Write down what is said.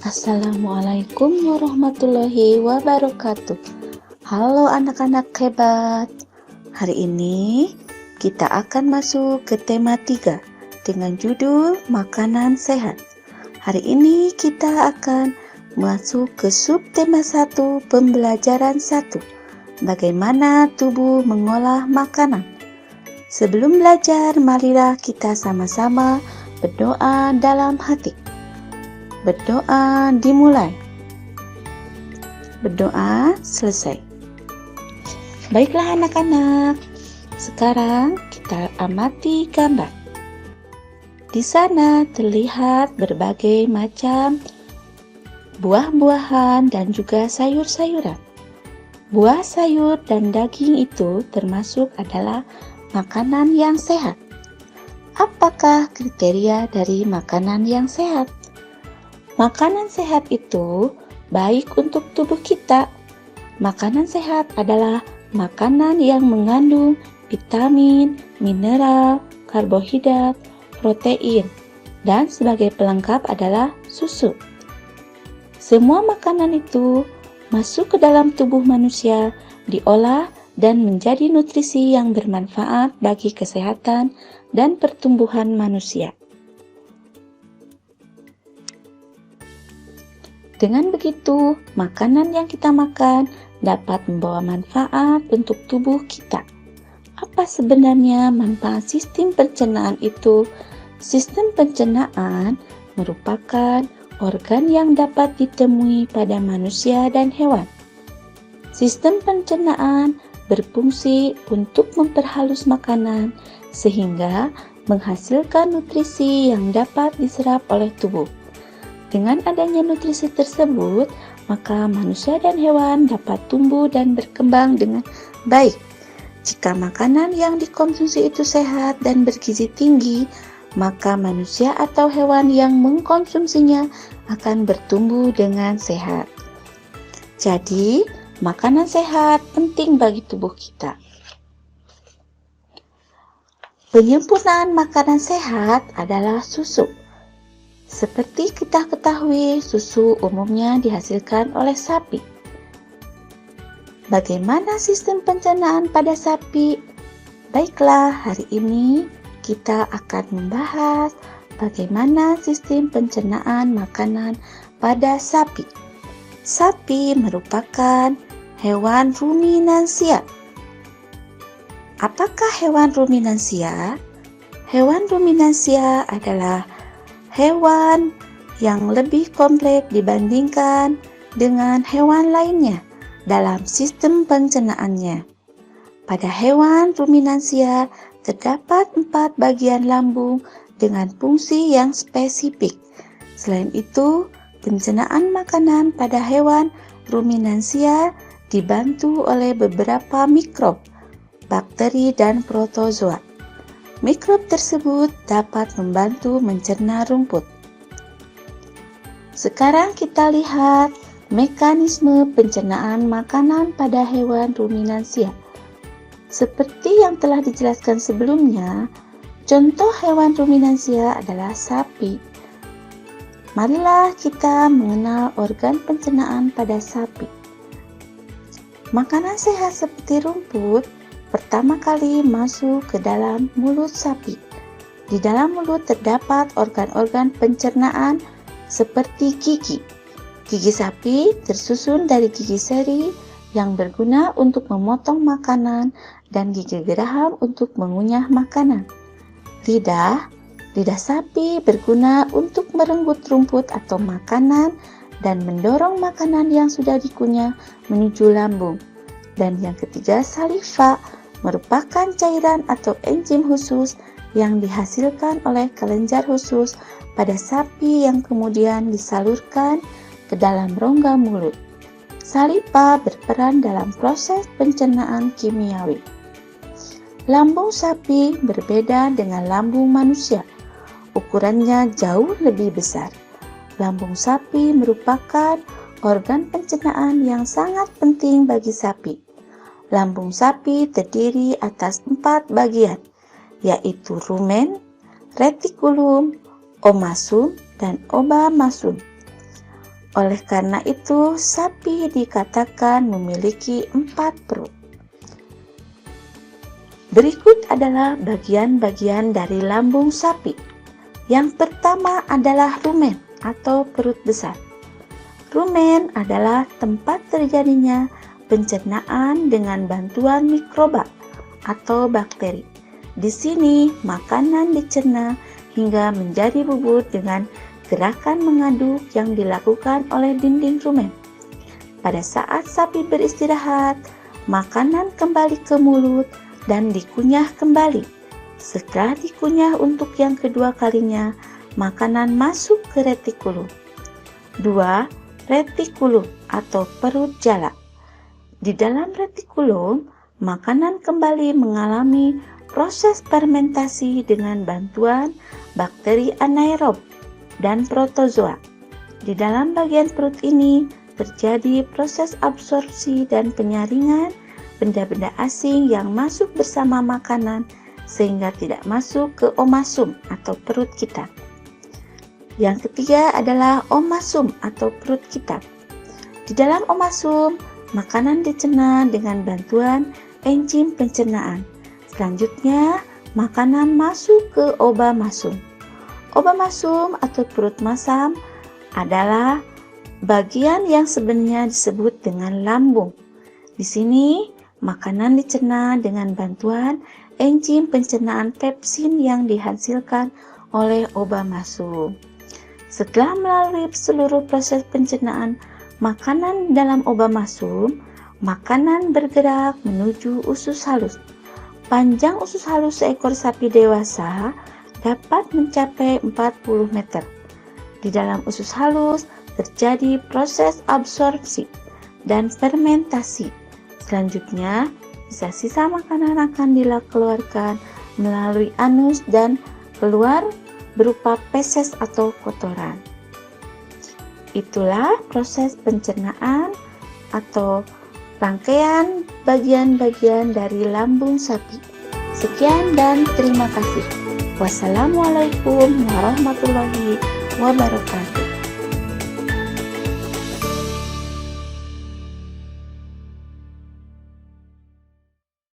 Assalamualaikum warahmatullahi wabarakatuh. Halo anak-anak hebat. Hari ini kita akan masuk ke tema 3 dengan judul makanan sehat. Hari ini kita akan masuk ke subtema 1 pembelajaran 1. Bagaimana tubuh mengolah makanan. Sebelum belajar, marilah kita sama-sama berdoa dalam hati. Berdoa dimulai. Berdoa selesai. Baiklah anak-anak, sekarang kita amati gambar. Di sana terlihat berbagai macam buah-buahan dan juga sayur-sayuran. Buah, sayur, dan daging itu termasuk adalah makanan yang sehat. Apakah kriteria dari makanan yang sehat? Makanan sehat itu baik untuk tubuh kita. Makanan sehat adalah makanan yang mengandung vitamin, mineral, karbohidrat, protein, dan sebagai pelengkap adalah susu. Semua makanan itu masuk ke dalam tubuh manusia, diolah dan menjadi nutrisi yang bermanfaat bagi kesehatan dan pertumbuhan manusia. Dengan begitu, makanan yang kita makan dapat membawa manfaat untuk tubuh kita. Apa sebenarnya manfaat sistem pencernaan itu? Sistem pencernaan merupakan organ yang dapat ditemui pada manusia dan hewan. Sistem pencernaan berfungsi untuk memperhalus makanan sehingga menghasilkan nutrisi yang dapat diserap oleh tubuh. Dengan adanya nutrisi tersebut, maka manusia dan hewan dapat tumbuh dan berkembang dengan baik. Jika makanan yang dikonsumsi itu sehat dan bergizi tinggi, maka manusia atau hewan yang mengkonsumsinya akan bertumbuh dengan sehat. Jadi, makanan sehat penting bagi tubuh kita. Penyempurnaan makanan sehat adalah susu. Seperti kita ketahui, susu umumnya dihasilkan oleh sapi. Bagaimana sistem pencernaan pada sapi? Baiklah, hari ini kita akan membahas bagaimana sistem pencernaan makanan pada sapi. Sapi merupakan hewan ruminansia. Apakah hewan ruminansia? Hewan ruminansia adalah hewan yang lebih kompleks dibandingkan dengan hewan lainnya dalam sistem pencernaannya. Pada hewan ruminansia terdapat 4 bagian lambung dengan fungsi yang spesifik. Selain itu, pencernaan makanan pada hewan ruminansia dibantu oleh beberapa mikrob, bakteri, dan protozoa. Mikrob tersebut dapat membantu mencerna rumput. Sekarang kita lihat mekanisme pencernaan makanan pada hewan ruminansia. Seperti yang telah dijelaskan sebelumnya, contoh hewan ruminansia adalah sapi. Marilah kita mengenal organ pencernaan pada sapi. Makanan sehat seperti rumput pertama kali masuk ke dalam mulut sapi. Di dalam mulut terdapat organ-organ pencernaan seperti gigi. Gigi sapi tersusun dari gigi seri yang berguna untuk memotong makanan dan gigi geraham untuk mengunyah makanan. Lidah sapi berguna untuk merenggut rumput atau makanan dan mendorong makanan yang sudah dikunyah menuju lambung. Dan yang ketiga, saliva merupakan cairan atau enzim khusus yang dihasilkan oleh kelenjar khusus pada sapi yang kemudian disalurkan ke dalam rongga mulut. Saliva berperan dalam proses pencernaan kimiawi. Lambung sapi berbeda dengan lambung manusia. Ukurannya jauh lebih besar. Lambung sapi merupakan organ pencernaan yang sangat penting bagi sapi. Lambung sapi terdiri atas 4 bagian, yaitu rumen, retikulum, omasum, dan obamasum. Oleh karena itu, sapi dikatakan memiliki 4 perut. Berikut adalah bagian-bagian dari lambung sapi. Yang pertama adalah rumen atau perut besar. Rumen adalah tempat terjadinya pencernaan dengan bantuan mikroba atau bakteri. Di sini, makanan dicerna hingga menjadi bubur dengan gerakan mengaduk yang dilakukan oleh dinding rumen. Pada saat sapi beristirahat, makanan kembali ke mulut dan dikunyah kembali. Setelah dikunyah untuk yang kedua kalinya, makanan masuk ke retikulum. 2. Retikulum atau perut jala. Di dalam retikulum, makanan kembali mengalami proses fermentasi dengan bantuan bakteri anaerob dan protozoa. Di dalam bagian perut ini terjadi proses absorpsi dan penyaringan benda-benda asing yang masuk bersama makanan sehingga tidak masuk ke omasum atau perut kita. Yang ketiga adalah omasum atau perut kita. Di dalam omasum, makanan dicerna dengan bantuan enzim pencernaan. Selanjutnya, makanan masuk ke obamasum. Obamasum atau perut masam adalah bagian yang sebenarnya disebut dengan lambung. Di sini, makanan dicerna dengan bantuan enzim pencernaan pepsin yang dihasilkan oleh obamasum. Setelah melalui seluruh proses pencernaan makanan dalam obamasum, makanan bergerak menuju usus halus. Panjang usus halus seekor sapi dewasa dapat mencapai 40 meter. Di dalam usus halus terjadi proses absorpsi dan fermentasi. Selanjutnya, sisa-sisa makanan akan dikeluarkan melalui anus dan keluar berupa feses atau kotoran. Itulah proses pencernaan atau rangkaian bagian-bagian dari lambung sapi. Sekian dan terima kasih. Wassalamualaikum warahmatullahi wabarakatuh.